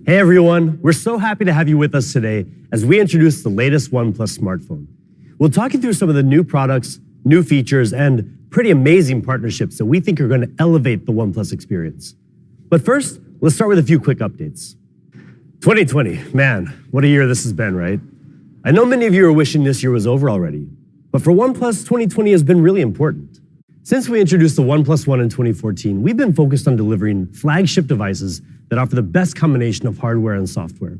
Hey everyone, we're so happy to have you with us today as we introduce the latest OnePlus smartphone. We'll talk you through some of the new products, new features, and pretty amazing partnerships that we think are going to elevate the OnePlus experience. But first, let's start with a few quick updates. 2020, man, what a year this has been, right? I know many of you are wishing this year was over already, but for OnePlus, 2020 has been really important. Since we introduced the OnePlus One in 2014, we've been focused on delivering flagship devices that offer the best combination of hardware and software.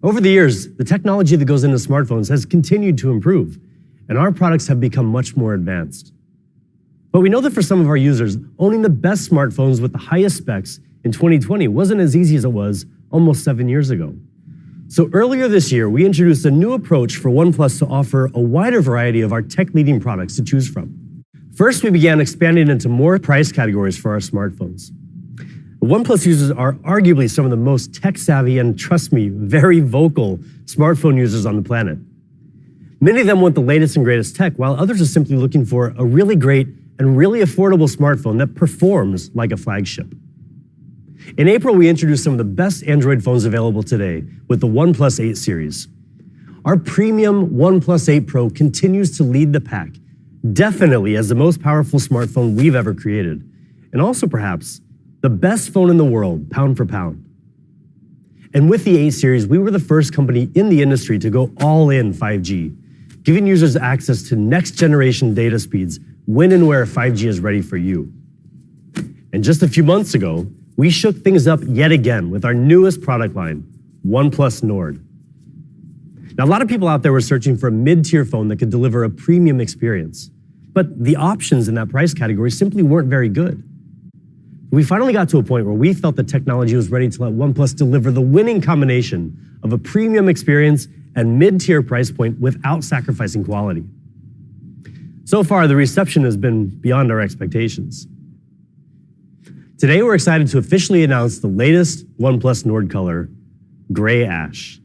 Over the years, the technology that goes into smartphones has continued to improve, and our products have become much more advanced. But we know that for some of our users, owning the best smartphones with the highest specs in 2020 wasn't as easy as it was almost 7 years ago. So earlier this year, we introduced a new approach for OnePlus to offer a wider variety of our tech-leading products to choose from. First, we began expanding into more price categories for our smartphones. OnePlus users are arguably some of the most tech-savvy and, trust me, very vocal smartphone users on the planet. Many of them want the latest and greatest tech, while others are simply looking for a really great and really affordable smartphone that performs like a flagship. In April, we introduced some of the best Android phones available today with the OnePlus 8 series. Our premium OnePlus 8 Pro continues to lead the pack, definitely as the most powerful smartphone we've ever created, and also perhaps the best phone in the world, pound for pound. And with the 8 series, we were the first company in the industry to go all in 5G, giving users access to next generation data speeds when and where 5G is ready for you. And just a few months ago, we shook things up yet again with our newest product line, OnePlus Nord. Now, a lot of people out there were searching for a mid-tier phone that could deliver a premium experience, but the options in that price category simply weren't very good. We finally got to a point where we felt the technology was ready to let OnePlus deliver the winning combination of a premium experience and mid-tier price point without sacrificing quality. So far, the reception has been beyond our expectations. Today, we're excited to officially announce the latest OnePlus Nord color, Gray Ash.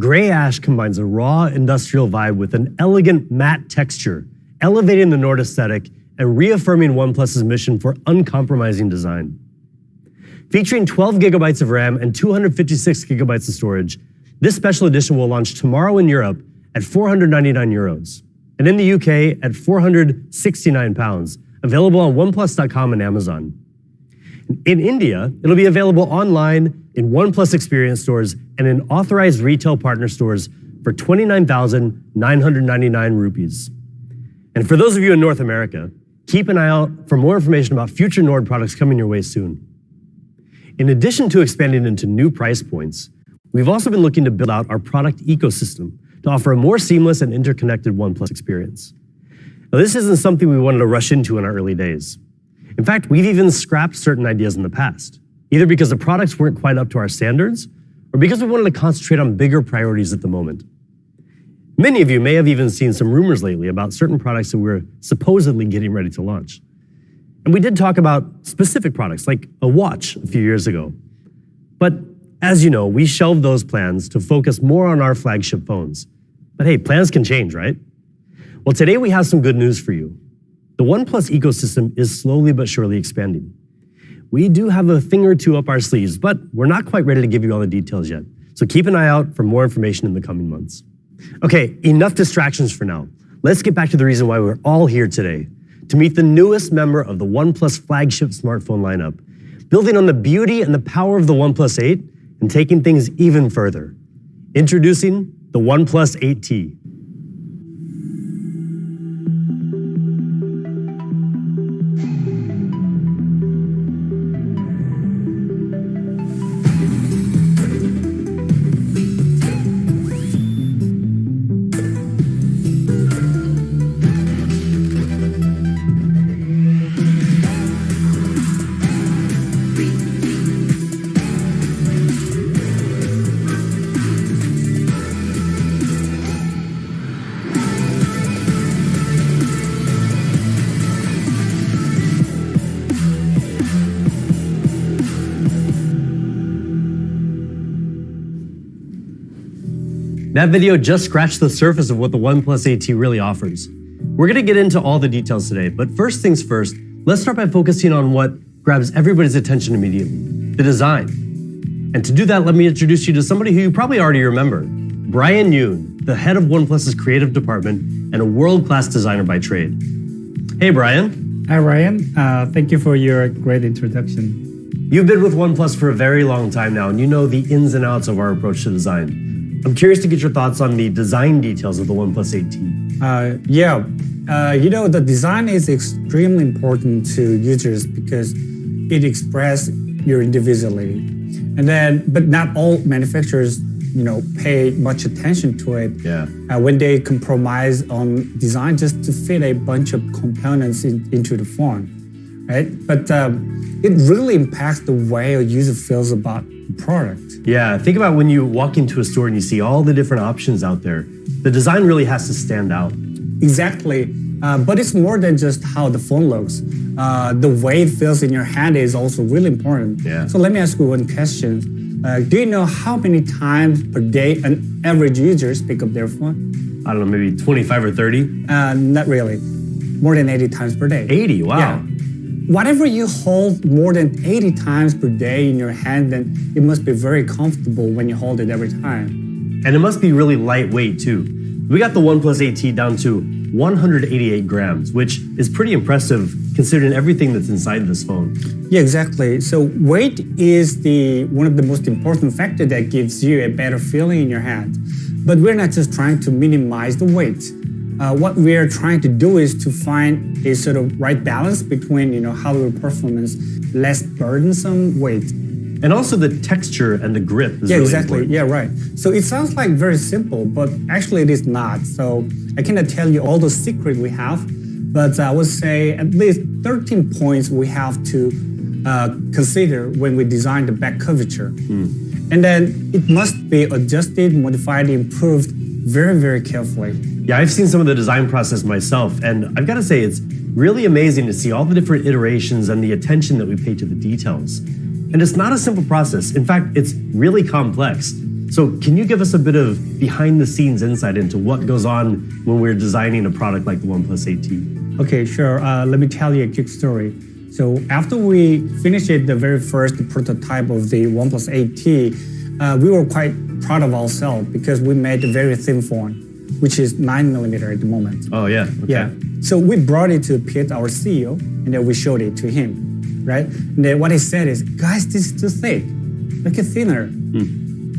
Gray Ash combines a raw industrial vibe with an elegant matte texture, elevating the Nord aesthetic and reaffirming OnePlus's mission for uncompromising design. Featuring 12 gigabytes of RAM and 256 gigabytes of storage, this special edition will launch tomorrow in Europe at €499, and in the UK at £469, available on OnePlus.com and Amazon. In India, it'll be available online in OnePlus Experience stores and in authorized retail partner stores for 29,999 rupees. And for those of you in North America, keep an eye out for more information about future Nord products coming your way soon. In addition to expanding into new price points, we've also been looking to build out our product ecosystem to offer a more seamless and interconnected OnePlus experience. Now, this isn't something we wanted to rush into in our early days. In fact, we've even scrapped certain ideas in the past, either because the products weren't quite up to our standards or because we wanted to concentrate on bigger priorities at the moment. Many of you may have even seen some rumors lately about certain products that we're supposedly getting ready to launch. And we did talk about specific products like a watch a few years ago. But as you know, we shelved those plans to focus more on our flagship phones. But hey, plans can change, right? Well, today we have some good news for you. The OnePlus ecosystem is slowly but surely expanding. We do have a thing or two up our sleeves, but we're not quite ready to give you all the details yet. So keep an eye out for more information in the coming months. Okay, enough distractions for now. Let's get back to the reason why we're all here today, to meet the newest member of the OnePlus flagship smartphone lineup, building on the beauty and the power of the OnePlus 8 and taking things even further. Introducing the OnePlus 8T. That video just scratched the surface of what the OnePlus 8T really offers. We're going to get into all the details today, but first things first, let's start by focusing on what grabs everybody's attention immediately, the design. And to do that, let me introduce you to somebody who you probably already remember, Brian Yoon, the head of OnePlus's creative department and a world-class designer by trade. Hey, Brian. Hi, Ryan. Thank you for your great introduction. You've been with OnePlus for a very long time now, and you know the ins and outs of our approach to design. I'm curious to get your thoughts on the design details of the OnePlus 8T. The design is extremely important to users because it expresses your individuality. But not all manufacturers, pay much attention to it. When they compromise on design just to fit a bunch of components into the phone, right? But it really impacts the way a user feels about the product. Yeah, think about when you walk into a store and you see all the different options out there. The design really has to stand out. Exactly, but it's more than just how the phone looks. The way it feels in your hand is also really important. So let me ask you one question. Do you know how many times per day an average user pick up their phone? I don't know, maybe 25 or 30? Not really. More than 80 times per day. 80, wow. Yeah. Whatever you hold more than 80 times per day in your hand, then it must be very comfortable when you hold it every time. And it must be really lightweight too. We got the OnePlus 8T down to 188 grams, which is pretty impressive considering everything that's inside this phone. Yeah, exactly. So weight is one of the most important factors that gives you a better feeling in your hand. But we're not just trying to minimize the weight. What we are trying to do is to find a sort of right balance between hardware performance, less burdensome weight. And also the texture and the grip is really exactly. Important. Yeah, right. So it sounds like very simple, but actually it is not. So I cannot tell you all the secrets we have, but I would say at least 13 points we have to consider when we design the back curvature. And then it must be adjusted, modified, improved very, very carefully. Yeah, I've seen some of the design process myself, and I've got to say it's really amazing to see all the different iterations and the attention that we pay to the details. And it's not a simple process. In fact, it's really complex. So can you give us a bit of behind the scenes insight into what goes on when we're designing a product like the OnePlus 8T? Okay, sure. Let me tell you a quick story. So after we finished the very first prototype of the OnePlus 8T, we were quite proud of ourselves because we made a very thin phone, which is 9mm at the moment. Oh, yeah. Okay. Yeah. So we brought it to Pete, our CEO, and then we showed it to him, right? And then what he said is, guys, this is too thick. Make it thinner.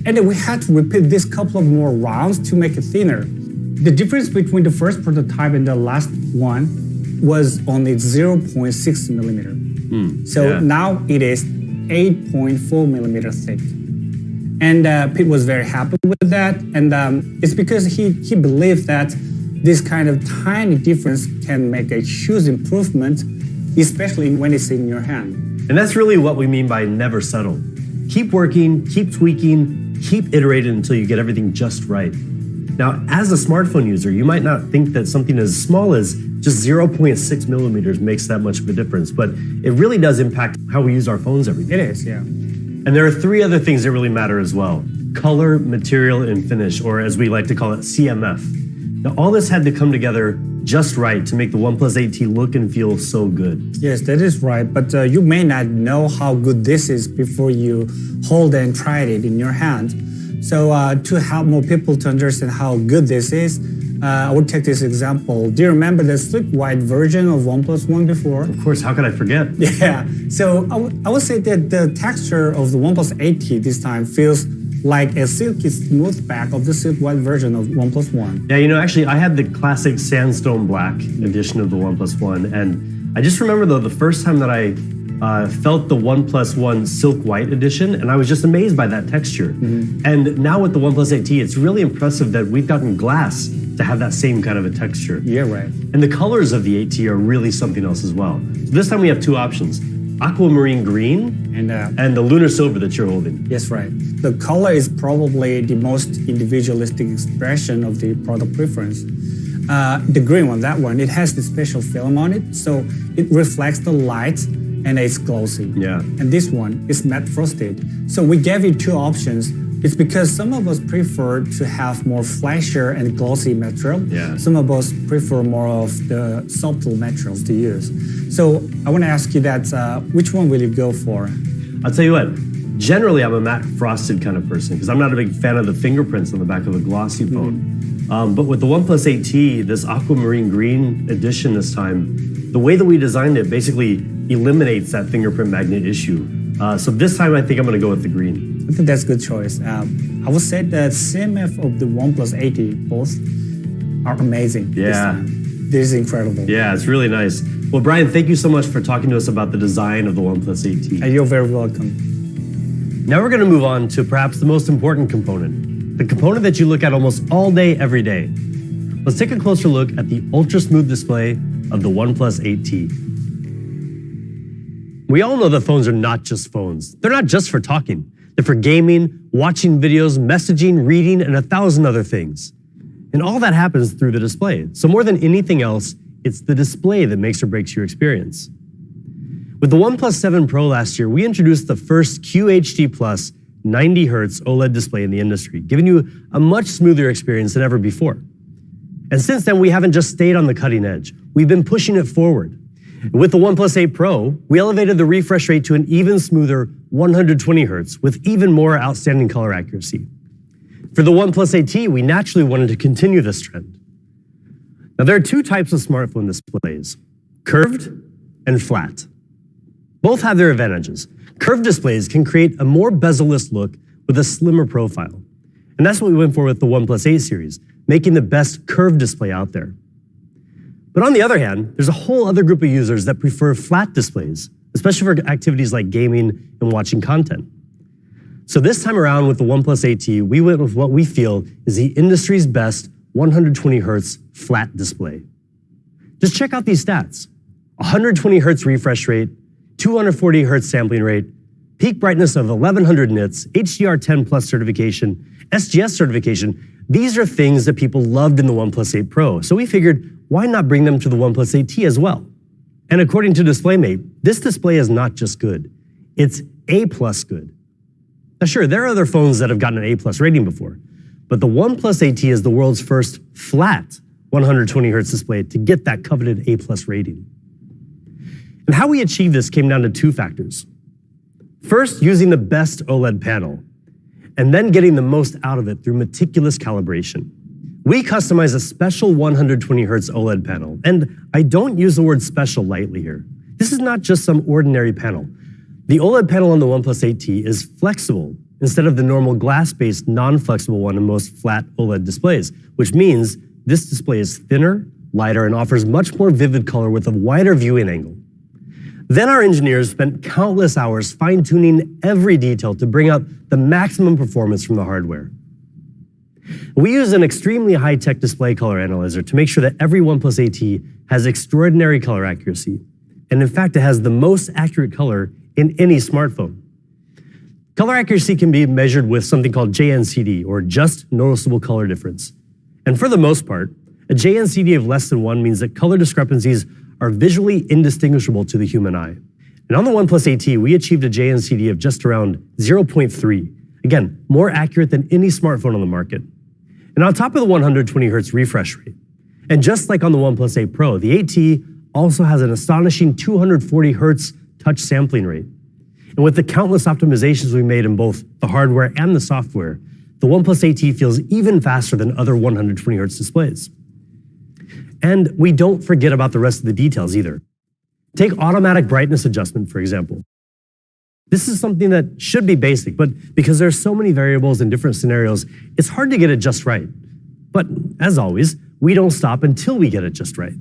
And then we had to repeat this couple of more rounds to make it thinner. The difference between the first prototype and the last one was only 0.6mm. So now it is 8.4mm thick. And Pete was very happy with that. And it's because he believed that this kind of tiny difference can make a huge improvement, especially when it's in your hand. And that's really what we mean by never settle. Keep working, keep tweaking, keep iterating until you get everything just right. Now, as a smartphone user, you might not think that something as small as just 0.6mm makes that much of a difference, but it really does impact how we use our phones every day. It is, yeah. And there are three other things that really matter as well: color, material, and finish, or as we like to call it, CMF. Now, all this had to come together just right to make the OnePlus 8T look and feel so good. Yes, that is right, but you may not know how good this is before you hold and try it in your hand. So to help more people to understand how good this is, I would take this example. Do you remember the slick white version of OnePlus One before? Of course, how could I forget? Yeah, so I would say that the texture of the OnePlus 8T this time feels like a silky smooth back of the silk white version of OnePlus One. Yeah, actually, I had the classic sandstone black edition of the OnePlus One, and I just remember though the first time that I felt the OnePlus One silk white edition, and I was just amazed by that texture. And now with the OnePlus 8T, it's really impressive that we've gotten glass to have that same kind of a texture. Yeah, right. And the colors of the 8T are really something else as well. So this time we have two options: aquamarine green and the lunar silver that you're holding. Yes, right. The color is probably the most individualistic expression of the product preference. The green one, that one, it has the special film on it, so it reflects the light and it's glossy. Yeah. And this one is matte frosted. So we gave you two options. It's because some of us prefer to have more flashier and glossy material. Yeah. Some of us prefer more of the subtle materials to use. So I want to ask you that, which one will you go for? I'll tell you what, generally I'm a matte frosted kind of person because I'm not a big fan of the fingerprints on the back of a glossy phone. But with the OnePlus 8T, this aquamarine green edition this time, the way that we designed it basically eliminates that fingerprint magnet issue. So this time I think I'm going to go with the green. I think that's a good choice. I would say the CMF of the OnePlus 8T both are amazing. Yeah. This is incredible. Yeah, it's really nice. Well, Brian, thank you so much for talking to us about the design of the OnePlus 8T. You're very welcome. Now we're going to move on to perhaps the most important component, the component that you look at almost all day, every day. Let's take a closer look at the ultra-smooth display of the OnePlus 8T. We all know that phones are not just phones. They're not just for talking. They're for gaming, watching videos, messaging, reading, and 1,000 other things. And all that happens through the display. So more than anything else, it's the display that makes or breaks your experience. With the OnePlus 7 Pro last year, we introduced the first QHD Plus 90 Hz OLED display in the industry, giving you a much smoother experience than ever before. And since then, we haven't just stayed on the cutting edge. We've been pushing it forward. With the OnePlus 8 Pro, we elevated the refresh rate to an even smoother 120 Hz with even more outstanding color accuracy. For the OnePlus 8T, we naturally wanted to continue this trend. Now, there are two types of smartphone displays, curved and flat. Both have their advantages. Curved displays can create a more bezel-less look with a slimmer profile. And that's what we went for with the OnePlus 8 series, making the best curved display out there. But on the other hand, there's a whole other group of users that prefer flat displays, especially for activities like gaming and watching content. So this time around with the OnePlus 8T, we went with what we feel is the industry's best 120 Hz flat display. Just check out these stats. 120 Hz refresh rate, 240 Hz sampling rate, peak brightness of 1100 nits, HDR10 Plus certification, SGS certification. These are things that people loved in the OnePlus 8 Pro. So we figured, why not bring them to the OnePlus 8T as well? And according to DisplayMate, this display is not just good, it's A+ good. Now sure, there are other phones that have gotten an A+ rating before, but the OnePlus 8T is the world's first flat 120 Hz display to get that coveted A+ rating. And how we achieved this came down to two factors. First, using the best OLED panel, and then getting the most out of it through meticulous calibration. We customize a special 120 Hz OLED panel, and I don't use the word special lightly here. This is not just some ordinary panel. The OLED panel on the OnePlus 8T is flexible instead of the normal glass-based non-flexible one in most flat OLED displays, which means this display is thinner, lighter, and offers much more vivid color with a wider viewing angle. Then our engineers spent countless hours fine-tuning every detail to bring out the maximum performance from the hardware. We use an extremely high-tech display color analyzer to make sure that every OnePlus 8T has extraordinary color accuracy. And in fact, it has the most accurate color in any smartphone. Color accuracy can be measured with something called JNCD, or just noticeable color difference. And for the most part, a JNCD of less than 1 means that color discrepancies are visually indistinguishable to the human eye. And on the OnePlus 8T, we achieved a JNCD of just around 0.3. Again, more accurate than any smartphone on the market. And on top of the 120 Hz refresh rate, and just like on the OnePlus 8 Pro, the 8T also has an astonishing 240 Hz touch sampling rate. And with the countless optimizations we made in both the hardware and the software, the OnePlus 8T feels even faster than other 120 Hz displays. And we don't forget about the rest of the details either. Take automatic brightness adjustment, for example. This is something that should be basic, but because there are so many variables in different scenarios, it's hard to get it just right. But as always, we don't stop until we get it just right.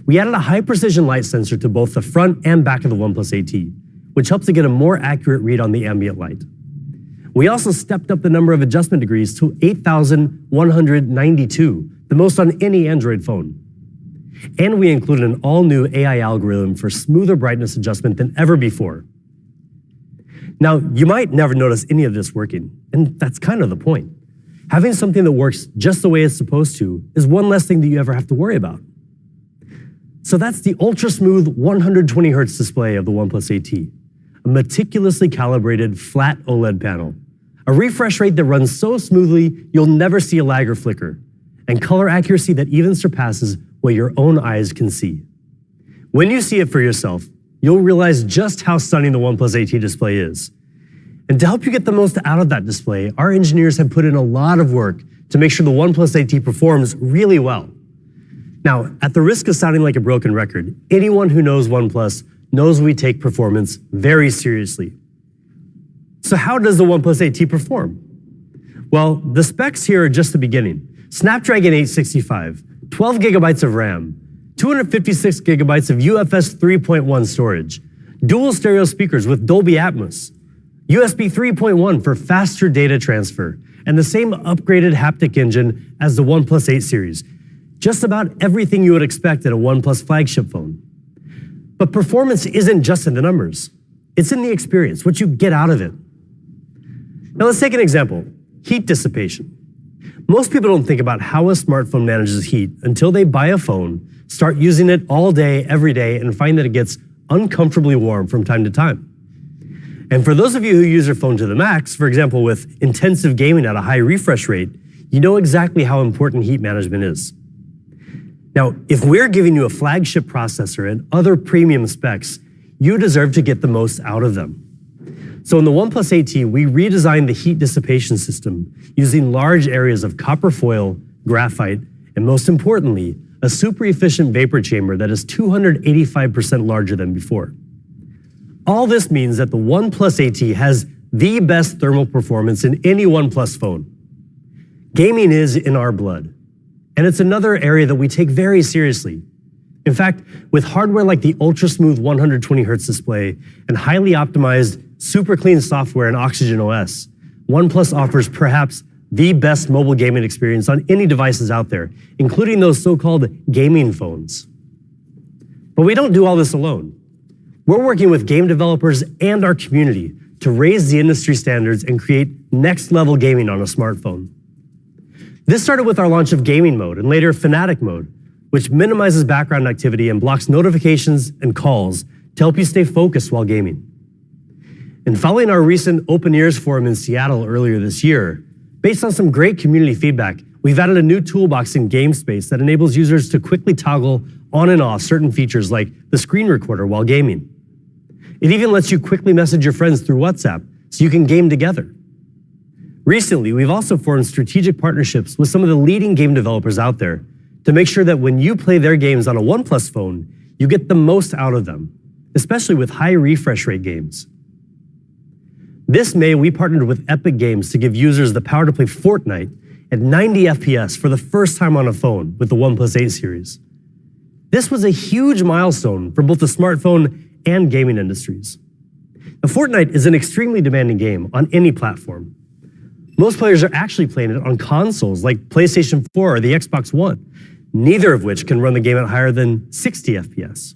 We added a high-precision light sensor to both the front and back of the OnePlus 8T, which helps to get a more accurate read on the ambient light. We also stepped up the number of adjustment degrees to 8,192, the most on any Android phone. And we included an all-new AI algorithm for smoother brightness adjustment than ever before. Now, you might never notice any of this working, and that's kind of the point. Having something that works just the way it's supposed to is one less thing that you ever have to worry about. So that's the ultra-smooth 120 Hz display of the OnePlus 8T, a meticulously calibrated flat OLED panel, a refresh rate that runs so smoothly you'll never see a lag or flicker, and color accuracy that even surpasses what your own eyes can see. When you see it for yourself, you'll realize just how stunning the OnePlus 8T display is. And to help you get the most out of that display, our engineers have put in a lot of work to make sure the OnePlus 8T performs really well. Now, at the risk of sounding like a broken record, anyone who knows OnePlus knows we take performance very seriously. So how does the OnePlus 8T perform? Well, the specs here are just the beginning. Snapdragon 865, 12 gigabytes of RAM, 256 gigabytes of UFS 3.1 storage, dual stereo speakers with Dolby Atmos, USB 3.1 for faster data transfer, and the same upgraded haptic engine as the OnePlus 8 series. Just about everything you would expect in a OnePlus flagship phone. But performance isn't just in the numbers. It's in the experience, what you get out of it. Now let's take an example, heat dissipation. Most people don't think about how a smartphone manages heat until they buy a phone, start using it all day, every day, and find that it gets uncomfortably warm from time to time. And for those of you who use your phone to the max, for example with intensive gaming at a high refresh rate, you know exactly how important heat management is. Now, if we're giving you a flagship processor and other premium specs, you deserve to get the most out of them. So in the OnePlus 8T, we redesigned the heat dissipation system using large areas of copper foil, graphite, and most importantly, a super efficient vapor chamber that is 285% larger than before. All this means that the OnePlus 8T has the best thermal performance in any OnePlus phone. Gaming is in our blood, and it's another area that we take very seriously. In fact, with hardware like the ultra-smooth 120Hz display and highly optimized, super clean software in Oxygen OS, OnePlus offers perhaps the best mobile gaming experience on any devices out there, including those so-called gaming phones. But we don't do all this alone. We're working with game developers and our community to raise the industry standards and create next-level gaming on a smartphone. This started with our launch of Gaming Mode and later Fanatic Mode, which minimizes background activity and blocks notifications and calls to help you stay focused while gaming. And following our recent Open Ears Forum in Seattle earlier this year, based on some great community feedback, we've added a new toolbox in GameSpace that enables users to quickly toggle on and off certain features like the screen recorder while gaming. It even lets you quickly message your friends through WhatsApp so you can game together. Recently, we've also formed strategic partnerships with some of the leading game developers out there to make sure that when you play their games on a OnePlus phone, you get the most out of them, especially with high refresh rate games. This May, we partnered with Epic Games to give users the power to play Fortnite at 90 FPS for the first time on a phone with the OnePlus 8 series. This was a huge milestone for both the smartphone and gaming industries. Now, Fortnite is an extremely demanding game on any platform. Most players are actually playing it on consoles like PlayStation 4 or the Xbox One, neither of which can run the game at higher than 60 FPS.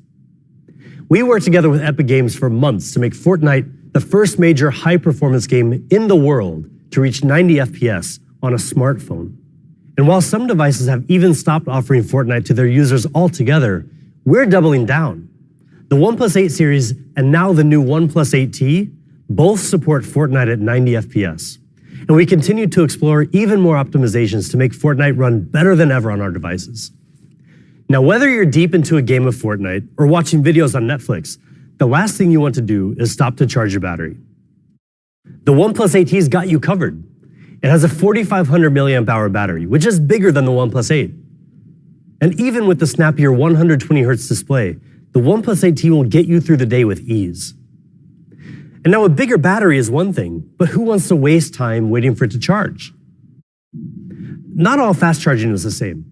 We worked together with Epic Games for months to make Fortnite the first major high-performance game in the world to reach 90 FPS on a smartphone. And while some devices have even stopped offering Fortnite to their users altogether, we're doubling down. The OnePlus 8 series and now the new OnePlus 8T both support Fortnite at 90 FPS. And we continue to explore even more optimizations to make Fortnite run better than ever on our devices. Now, whether you're deep into a game of Fortnite or watching videos on Netflix, the last thing you want to do is stop to charge your battery. The OnePlus 8T's got you covered. It has a 4,500 milliamp hour battery, which is bigger than the OnePlus 8. And even with the snappier 120Hz display, the OnePlus 8T will get you through the day with ease. And now a bigger battery is one thing, but who wants to waste time waiting for it to charge? Not all fast charging is the same.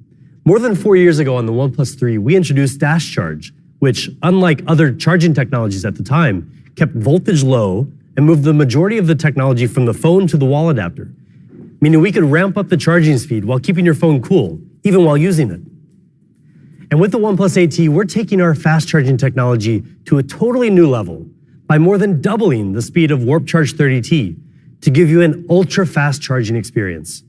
More than 4 years ago on the OnePlus 3, we introduced Dash Charge, which, unlike other charging technologies at the time, kept voltage low and moved the majority of the technology from the phone to the wall adapter, meaning we could ramp up the charging speed while keeping your phone cool, even while using it. And with the OnePlus 8T, we're taking our fast charging technology to a totally new level by more than doubling the speed of Warp Charge 30T to give you an ultra-fast charging experience.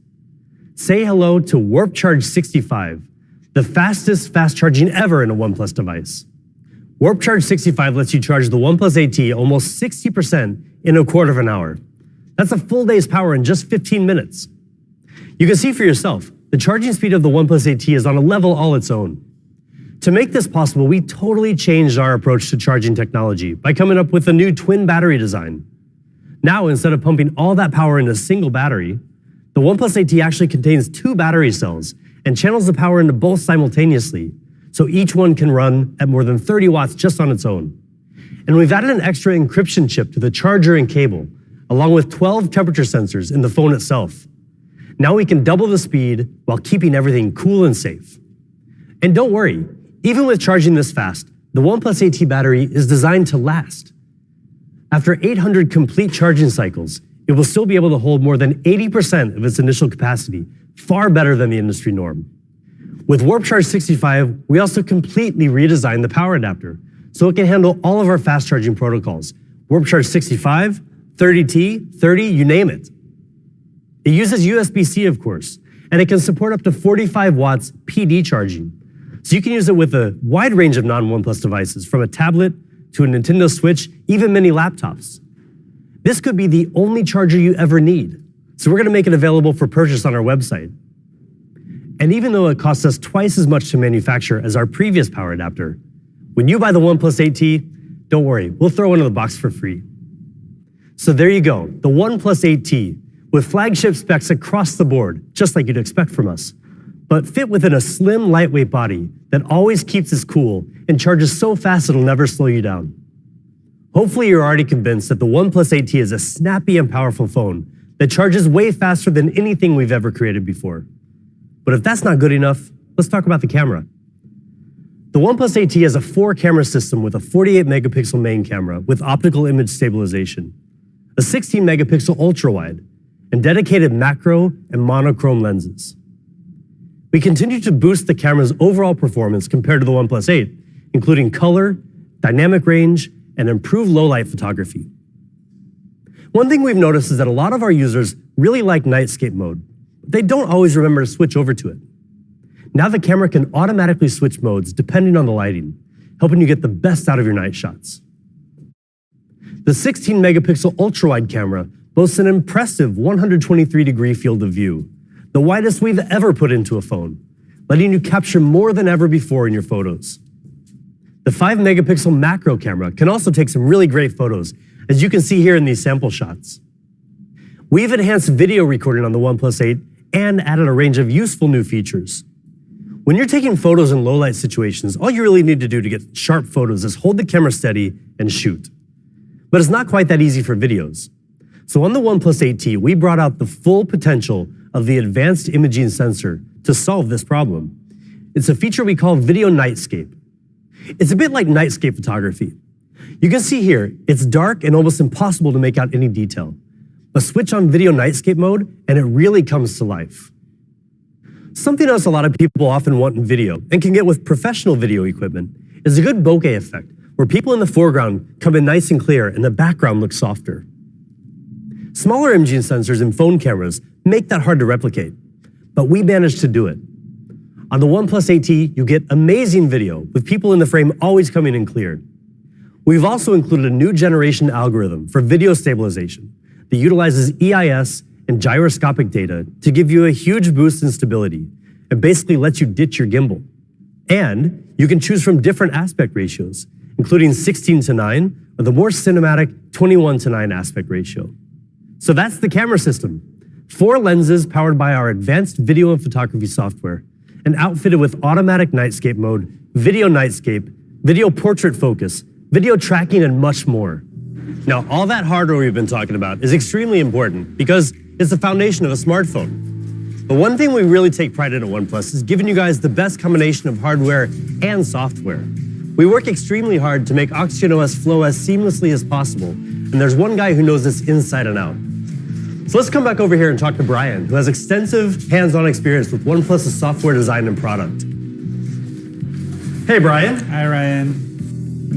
Say hello to Warp Charge 65, the fastest fast charging ever in a OnePlus device. Warp Charge 65 lets you charge the OnePlus 8T almost 60% in a quarter of an hour. That's a full day's power in just 15 minutes. You can see for yourself, the charging speed of the OnePlus 8T is on a level all its own. To make this possible, we totally changed our approach to charging technology by coming up with a new twin battery design. Now, instead of pumping all that power into a single battery, the OnePlus 8T actually contains 2 battery cells and channels the power into both simultaneously, so each one can run at more than 30 watts just on its own. And we've added an extra encryption chip to the charger and cable, along with 12 temperature sensors in the phone itself. Now we can double the speed while keeping everything cool and safe. And don't worry, even with charging this fast, the OnePlus 8T battery is designed to last. After 800 complete charging cycles, it will still be able to hold more than 80% of its initial capacity, far better than the industry norm. With Warp Charge 65, we also completely redesigned the power adapter, so it can handle all of our fast charging protocols. Warp Charge 65, 30T, 30, you name it. It uses USB-C, of course, and it can support up to 45 watts PD charging. So you can use it with a wide range of non-OnePlus devices, from a tablet to a Nintendo Switch, even mini laptops. This could be the only charger you ever need, so we're going to make it available for purchase on our website. And even though it costs us twice as much to manufacture as our previous power adapter, when you buy the OnePlus 8T, don't worry, we'll throw one in the box for free. So there you go, the OnePlus 8T, with flagship specs across the board, just like you'd expect from us, but fit within a slim, lightweight body that always keeps us cool and charges so fast it'll never slow you down. Hopefully you're already convinced that the OnePlus 8T is a snappy and powerful phone that charges way faster than anything we've ever created before. But if that's not good enough, let's talk about the camera. The OnePlus 8T has a 4-camera system with a 48-megapixel main camera with optical image stabilization, a 16-megapixel ultra-wide, and dedicated macro and monochrome lenses. We continue to boost the camera's overall performance compared to the OnePlus 8, including color, dynamic range, and improved low-light photography. One thing we've noticed is that a lot of our users really like nightscape mode, but they don't always remember to switch over to it. Now the camera can automatically switch modes depending on the lighting, helping you get the best out of your night shots. The 16-megapixel ultra-wide camera boasts an impressive 123-degree field of view, the widest we've ever put into a phone, letting you capture more than ever before in your photos. The 5-megapixel macro camera can also take some really great photos, as you can see here in these sample shots. We've enhanced video recording on the OnePlus 8 and added a range of useful new features. When you're taking photos in low-light situations, all you really need to do to get sharp photos is hold the camera steady and shoot. But it's not quite that easy for videos. So on the OnePlus 8T, we brought out the full potential of the advanced imaging sensor to solve this problem. It's a feature we call Video Nightscape. It's a bit like nightscape photography. You can see here, it's dark and almost impossible to make out any detail. But switch on Video Nightscape mode and it really comes to life. Something else a lot of people often want in video, and can get with professional video equipment, is a good bokeh effect, where people in the foreground come in nice and clear and the background looks softer. Smaller imaging sensors in phone cameras make that hard to replicate, but we managed to do it. On the OnePlus 8T, you get amazing video with people in the frame always coming in clear. We've also included a new generation algorithm for video stabilization that utilizes EIS and gyroscopic data to give you a huge boost in stability and basically lets you ditch your gimbal. And you can choose from different aspect ratios, including 16:9 or the more cinematic 21:9 aspect ratio. So that's the camera system. 4 lenses powered by our advanced video and photography software and outfitted with automatic nightscape mode, video nightscape, video portrait focus, video tracking, and much more. Now, all that hardware we've been talking about is extremely important because it's the foundation of a smartphone. But one thing we really take pride in at OnePlus is giving you guys the best combination of hardware and software. We work extremely hard to make OxygenOS flow as seamlessly as possible, and there's one guy who knows this inside and out. So let's come back over here and talk to Brian, who has extensive hands-on experience with OnePlus's software design and product. Hey, Brian. Hi, Ryan.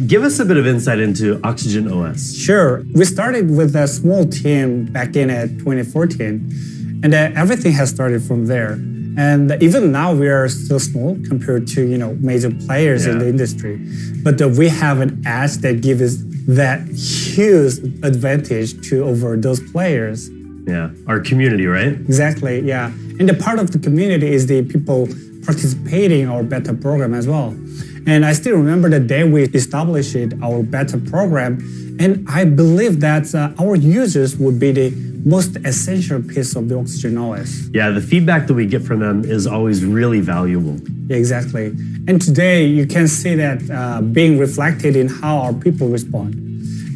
Give us a bit of insight into OxygenOS. Sure. We started with a small team back in 2014, and everything has started from there. And even now we are still small compared to major players in the industry. But we have an edge that gives us that huge advantage to over those players. Yeah, our community, right? Exactly, yeah. And the part of the community is the people participating in our beta program as well. And I still remember the day we established our beta program, and I believe that our users would be the most essential piece of the Oxygen OS. Yeah, the feedback that we get from them is always really valuable. Yeah, exactly. And today you can see that being reflected in how our people respond.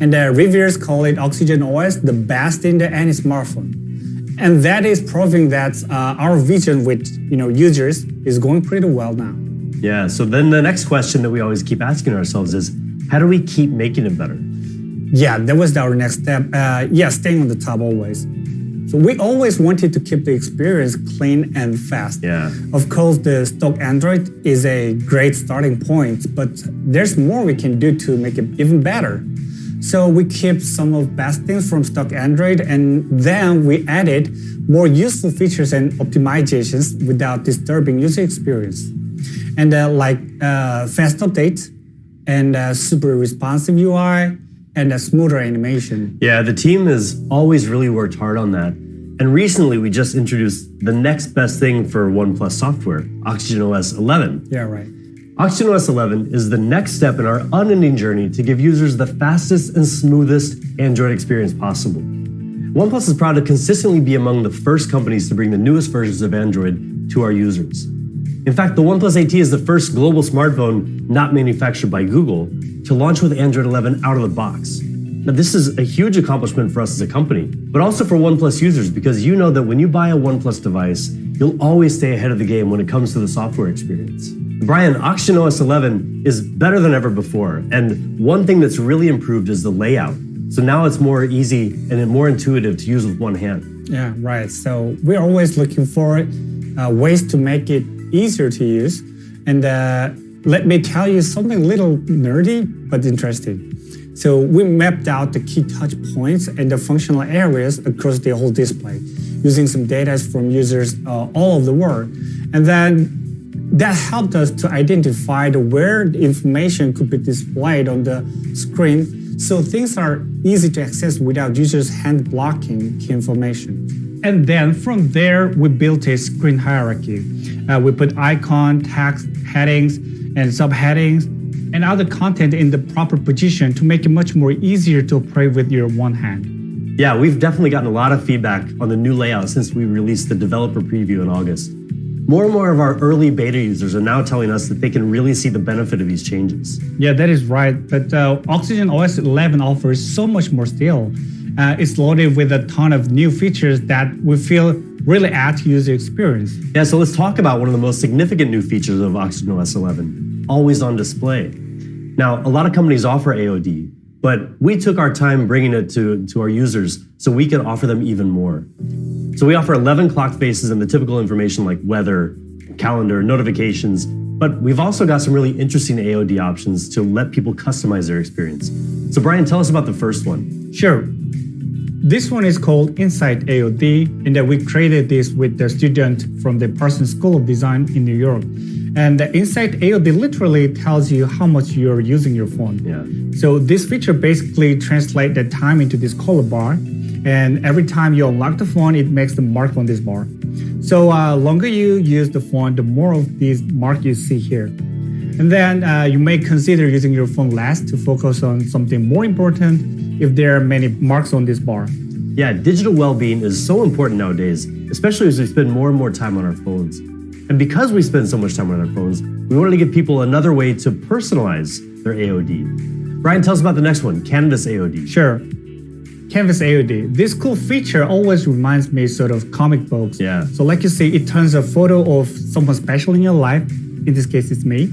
And the reviewers call it Oxygen OS the best in any smartphone. And that is proving that our vision with users is going pretty well now. Yeah, so then the next question that we always keep asking ourselves is, how do we keep making it better? Yeah, that was our next step. Staying on the top always. So we always wanted to keep the experience clean and fast. Yeah. Of course, the stock Android is a great starting point, but there's more we can do to make it even better. So we keep some of best things from stock Android, and then we added more useful features and optimizations without disturbing user experience. And like fast updates and super responsive UI and a smoother animation. Yeah, the team has always really worked hard on that. And recently we just introduced the next best thing for OnePlus software, Oxygen OS 11. Yeah, right. Oxygen OS 11 is the next step in our unending journey to give users the fastest and smoothest Android experience possible. OnePlus is proud to consistently be among the first companies to bring the newest versions of Android to our users. In fact, the OnePlus 8T is the first global smartphone not manufactured by Google to launch with Android 11 out of the box. Now, this is a huge accomplishment for us as a company, but also for OnePlus users, because you know that when you buy a OnePlus device, you'll always stay ahead of the game when it comes to the software experience. Brian, Oxygen OS 11 is better than ever before, and one thing that's really improved is the layout. So now it's more easy and more intuitive to use with one hand. Yeah, right. So we're always looking for ways to make it easier to use. And let me tell you something a little nerdy, but interesting. So we mapped out the key touch points and the functional areas across the whole display, using some data from users all over the world. And then that helped us to identify where the information could be displayed on the screen, so things are easy to access without users hand blocking key information. And then from there, we built a screen hierarchy. We put icon, text, headings, and subheadings, and other content in the proper position to make it much more easier to operate with your one hand. Yeah, we've definitely gotten a lot of feedback on the new layout since we released the developer preview in August. More and more of our early beta users are now telling us that they can really see the benefit of these changes. Yeah, that is right. But Oxygen OS 11 offers so much more still. It's loaded with a ton of new features that we feel really add to user experience. Yeah, so let's talk about one of the most significant new features of Oxygen OS 11, always on display. Now, a lot of companies offer AOD, but we took our time bringing it to our users so we could offer them even more. So we offer 11 clock faces and the typical information like weather, calendar, notifications, but we've also got some really interesting AOD options to let people customize their experience. So Brian, tell us about the first one. Sure. This one is called Insight AOD, and that we created this with the student from the Parsons School of Design in New York. And the Insight AOD literally tells you how much you're using your phone. Yeah. So this feature basically translates the time into this color bar. And every time you unlock the phone, it makes the mark on this bar. So longer you use the phone, the more of these marks you see here. And then you may consider using your phone less to focus on something more important if there are many marks on this bar. Yeah, digital well-being is so important nowadays, especially as we spend more and more time on our phones. And because we spend so much time on our phones, we wanted to give people another way to personalize their AOD. Brian, tell us about the next one, Canvas AOD. Sure. Canvas AOD. This cool feature always reminds me sort of comic books. Yeah. So like you see, it turns a photo of someone special in your life, in this case it's me,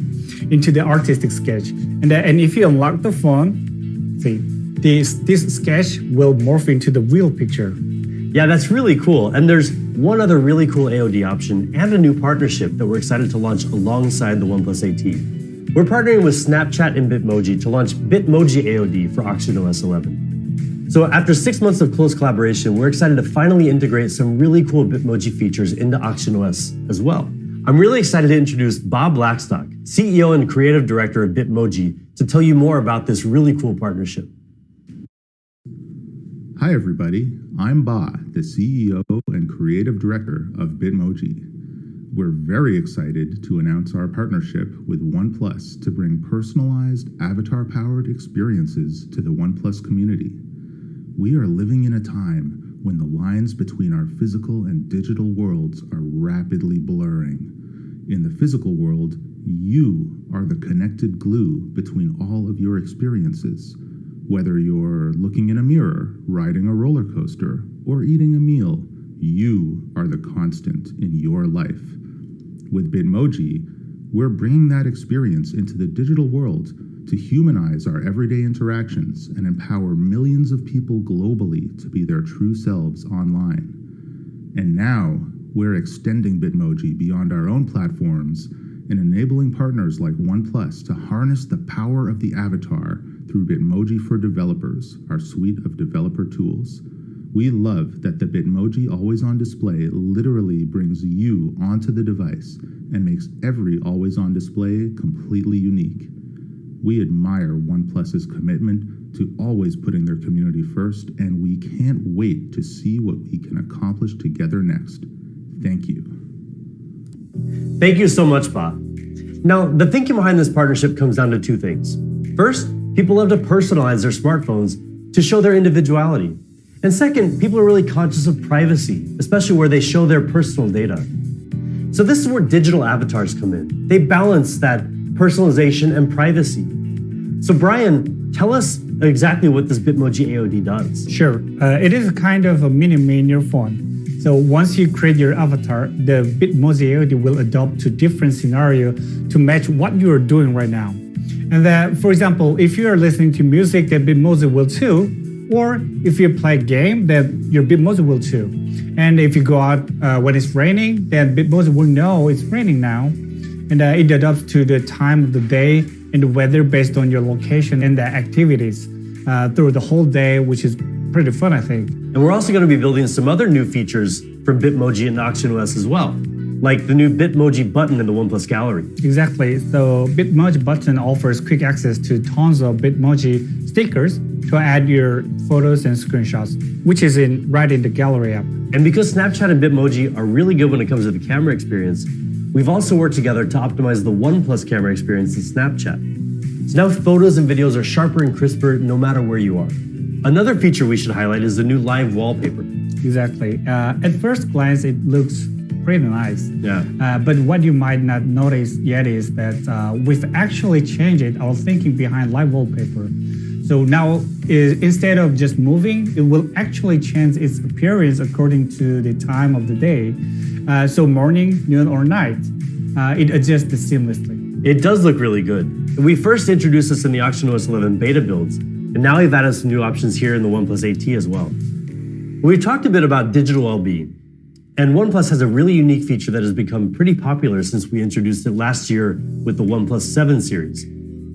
into the artistic sketch. And if you unlock the phone, see, this sketch will morph into the real picture. Yeah, that's really cool. And there's one other really cool AOD option and a new partnership that we're excited to launch alongside the OnePlus 8T. We're partnering with Snapchat and Bitmoji to launch Bitmoji AOD for Oxygen OS 11. So after 6 months of close collaboration, we're excited to finally integrate some really cool Bitmoji features into Oxygen OS as well. I'm really excited to introduce Bob Blackstock, CEO and Creative Director of Bitmoji, to tell you more about this really cool partnership. Hi everybody, I'm Ba, the CEO and Creative Director of Bitmoji. We're very excited to announce our partnership with OnePlus to bring personalized, avatar-powered experiences to the OnePlus community. We are living in a time when the lines between our physical and digital worlds are rapidly blurring. In the physical world, you are the connected glue between all of your experiences. Whether you're looking in a mirror, riding a roller coaster, or eating a meal, you are the constant in your life. With Bitmoji, we're bringing that experience into the digital world to humanize our everyday interactions and empower millions of people globally to be their true selves online. And now, we're extending Bitmoji beyond our own platforms and enabling partners like OnePlus to harness the power of the avatar through Bitmoji for Developers, our suite of developer tools. We love that the Bitmoji always-on display literally brings you onto the device and makes every always-on display completely unique. We admire OnePlus's commitment to always putting their community first, and we can't wait to see what we can accomplish together next. Thank you. Thank you so much, Ba. Now, the thinking behind this partnership comes down to two things. First, people love to personalize their smartphones to show their individuality. And second, people are really conscious of privacy, especially where they show their personal data. So this is where digital avatars come in. They balance that personalization and privacy. So Brian, tell us exactly what this Bitmoji AOD does. Sure. It is a kind of a mini-me in your phone. So once you create your avatar, the Bitmoji AOD will adapt to different scenario to match what you are doing right now. And then, for example, if you are listening to music, then Bitmoji will too. Or if you play a game, then your Bitmoji will too. And if you go out when it's raining, then Bitmoji will know it's raining now. And it adapts to the time of the day and the weather based on your location and the activities through the whole day, which is pretty fun, I think. And we're also going to be building some other new features from Bitmoji and OxygenOS as well, like the new Bitmoji button in the OnePlus Gallery. Exactly. So Bitmoji button offers quick access to tons of Bitmoji stickers to add your photos and screenshots, which is right in the gallery app. And because Snapchat and Bitmoji are really good when it comes to the camera experience, we've also worked together to optimize the OnePlus camera experience in Snapchat. So now photos and videos are sharper and crisper no matter where you are. Another feature we should highlight is the new live wallpaper. Exactly. At first glance, it looks pretty nice. Yeah. But what you might not notice yet is that we've actually changed our thinking behind live wallpaper. So now, instead of just moving, it will actually change its appearance according to the time of the day. So morning, noon, or night, it adjusts seamlessly. It does look really good. We first introduced this in the OxygenOS 11 beta builds, and now we've added some new options here in the OnePlus 8T as well. We've talked a bit about digital well-being, and OnePlus has a really unique feature that has become pretty popular since we introduced it last year with the OnePlus 7 series.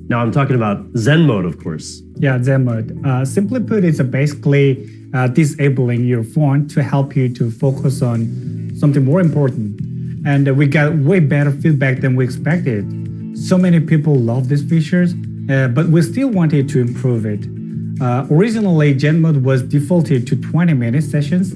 Now I'm talking about Zen mode, of course. Yeah, Zen mode. Simply put, it's basically disabling your phone to help you to focus on something more important. And we got way better feedback than we expected. So many people love these features, but we still wanted to improve it. Originally, Zen mode was defaulted to 20-minute sessions,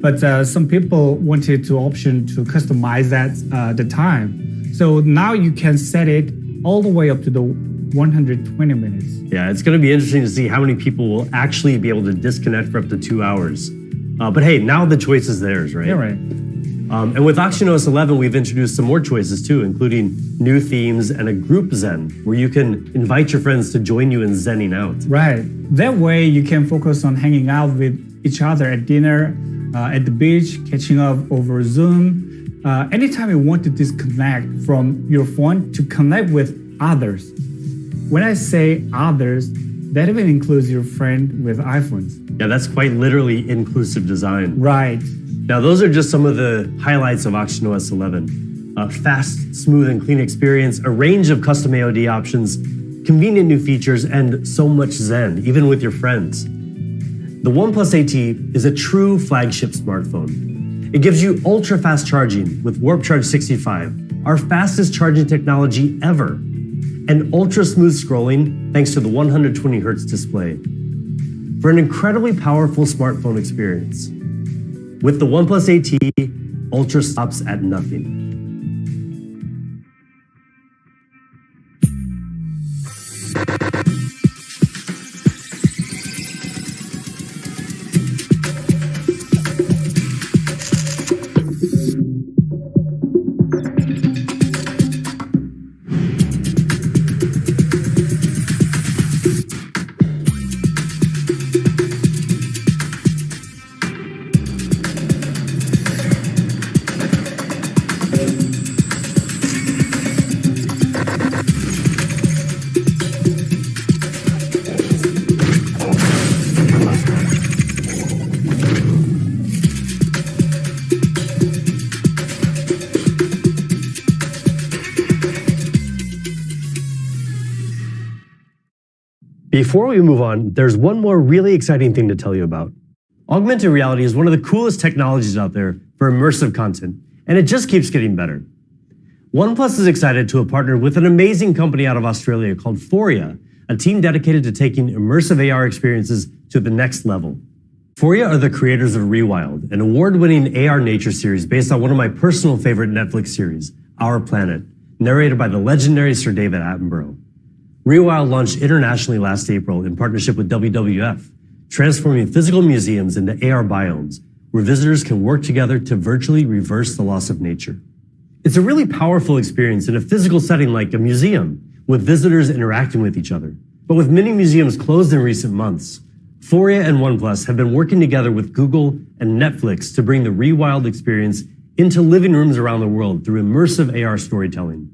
but some people wanted to option to customize that the time. So now you can set it all the way up to the 120 minutes. Yeah, it's going to be interesting to see how many people will actually be able to disconnect for up to 2 hours. But hey, now the choice is theirs, right? Yeah, right. And with OxygenOS 11, we've introduced some more choices too, including new themes and a group Zen, where you can invite your friends to join you in Zenning out. Right. That way you can focus on hanging out with each other at dinner, at the beach, catching up over Zoom. Anytime you want to disconnect from your phone to connect with others. When I say others, that even includes your friend with iPhones. Yeah, that's quite literally inclusive design. Right. Now, those are just some of the highlights of OxygenOS 11. Fast, smooth, and clean experience, a range of custom AOD options, convenient new features, and so much Zen, even with your friends. The OnePlus 8T is a true flagship smartphone. It gives you ultra-fast charging with Warp Charge 65, our fastest charging technology ever, and ultra-smooth scrolling thanks to the 120Hz display. for an incredibly powerful smartphone experience. With the OnePlus AT, Ultra stops at nothing. Before we move on, there's one more really exciting thing to tell you about. Augmented reality is one of the coolest technologies out there for immersive content, and it just keeps getting better. OnePlus is excited to have partnered with an amazing company out of Australia called Foria, a team dedicated to taking immersive AR experiences to the next level. Foria are the creators of Rewild, an award-winning AR nature series based on one of my personal favorite Netflix series, Our Planet, narrated by the legendary Sir David Attenborough. Rewild launched internationally last April in partnership with WWF, transforming physical museums into AR biomes, where visitors can work together to virtually reverse the loss of nature. It's a really powerful experience in a physical setting like a museum, with visitors interacting with each other. But with many museums closed in recent months, Foria and OnePlus have been working together with Google and Netflix to bring the Rewild experience into living rooms around the world through immersive AR storytelling.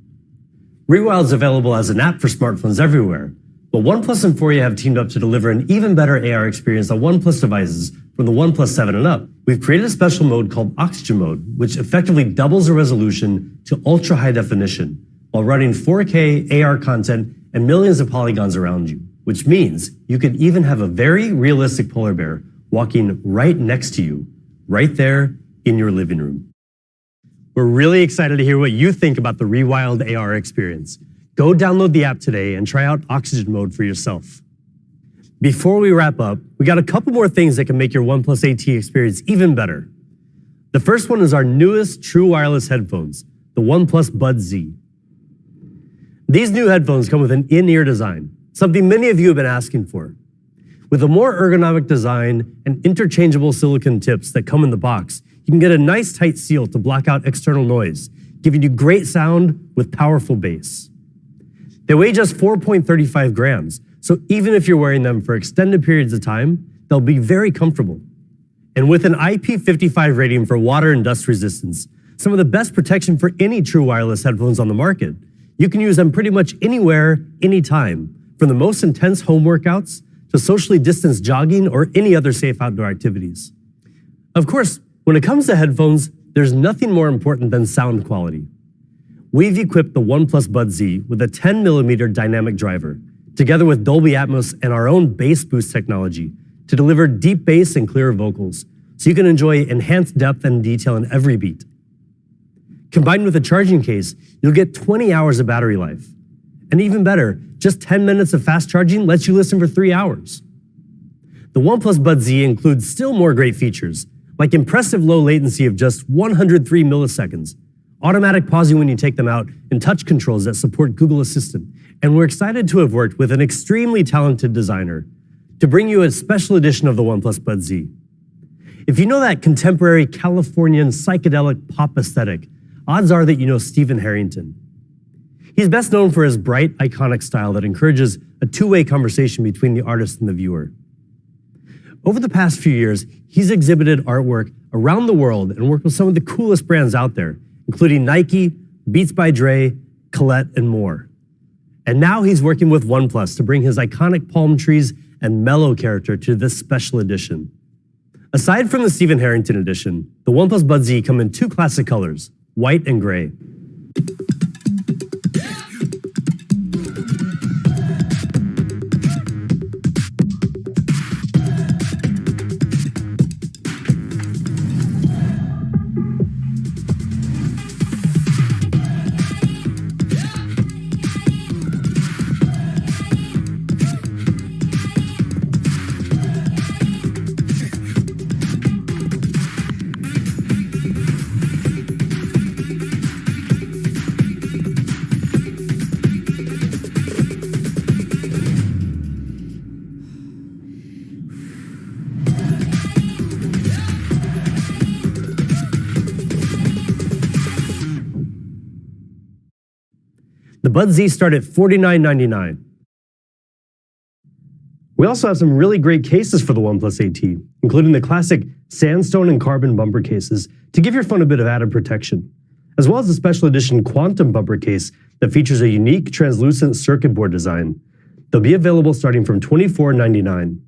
Rewild is available as an app for smartphones everywhere, but OnePlus and Foria have teamed up to deliver an even better AR experience on OnePlus devices from the OnePlus 7 and up. We've created a special mode called Oxygen Mode, which effectively doubles the resolution to ultra high definition while running 4K AR content and millions of polygons around you, which means you can even have a very realistic polar bear walking right next to you, right there in your living room. We're really excited to hear what you think about the Rewild AR experience. Go download the app today and try out Oxygen Mode for yourself. Before we wrap up, we got a couple more things that can make your OnePlus AT experience even better. The first one is our newest true wireless headphones, the OnePlus Budz Z. These new headphones come with an in-ear design, something many of you have been asking for. With a more ergonomic design and interchangeable silicone tips that come in the box, you can get a nice tight seal to block out external noise, giving you great sound with powerful bass. They weigh just 4.35 grams, so even if you're wearing them for extended periods of time, they'll be very comfortable. And with an IP55 rating for water and dust resistance, some of the best protection for any true wireless headphones on the market, you can use them pretty much anywhere, anytime, from the most intense home workouts to socially distanced jogging or any other safe outdoor activities. Of course, when it comes to headphones, there's nothing more important than sound quality. We've equipped the OnePlus Budz Z with a 10mm dynamic driver, together with Dolby Atmos and our own bass boost technology to deliver deep bass and clear vocals, so you can enjoy enhanced depth and detail in every beat. Combined with a charging case, you'll get 20 hours of battery life. And even better, just 10 minutes of fast charging lets you listen for 3 hours. The OnePlus Budz Z includes still more great features, like impressive low latency of just 103 milliseconds, automatic pausing when you take them out, and touch controls that support Google Assistant. And we're excited to have worked with an extremely talented designer to bring you a special edition of the OnePlus Budz Z. If you know that contemporary Californian psychedelic pop aesthetic, odds are that you know Stephen Harrington. He's best known for his bright, iconic style that encourages a two-way conversation between the artist and the viewer. Over the past few years, he's exhibited artwork around the world and worked with some of the coolest brands out there, including Nike, Beats by Dre, Colette, and more. And now he's working with OnePlus to bring his iconic palm trees and mellow character to this special edition. Aside from the Stephen Harrington edition, the OnePlus Budz Z come in two classic colors, white and gray. The Budz Z start at $49.99. We also have some really great cases for the OnePlus 8T, including the classic sandstone and carbon bumper cases to give your phone a bit of added protection, as well as a special edition quantum bumper case that features a unique translucent circuit board design. They'll be available starting from $24.99.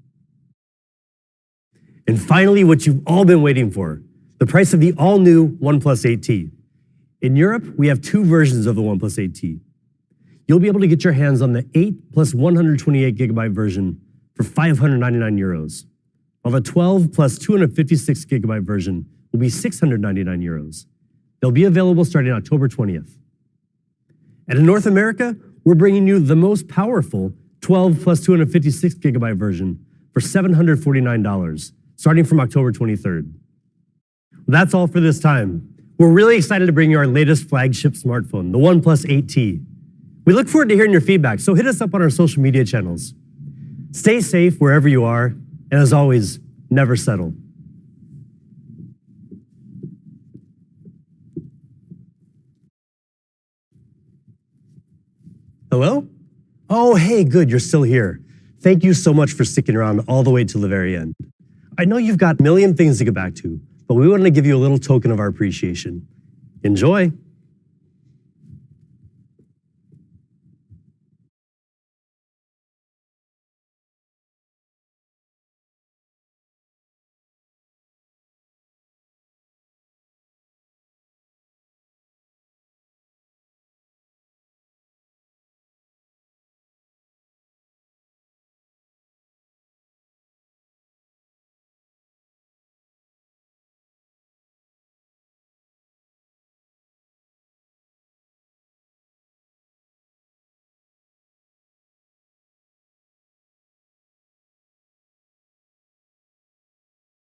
And finally, what you've all been waiting for, the price of the all-new OnePlus 8T. In Europe, we have two versions of the OnePlus 8T. You'll be able to get your hands on the 8 plus 128 gigabyte version for €599, while the 12 plus 256 gigabyte version will be €699. They'll be available starting October 20th. And in North America, we're bringing you the most powerful 12 plus 256 gigabyte version for $749, starting from October 23rd. That's all for this time. We're really excited to bring you our latest flagship smartphone, the OnePlus 8T. We look forward to hearing your feedback, so hit us up on our social media channels. Stay safe wherever you are, and as always, never settle. Hello? Oh, hey, good, you're still here. Thank you so much for sticking around all the way till the very end. I know you've got a million things to get back to, but we wanted to give you a little token of our appreciation. Enjoy.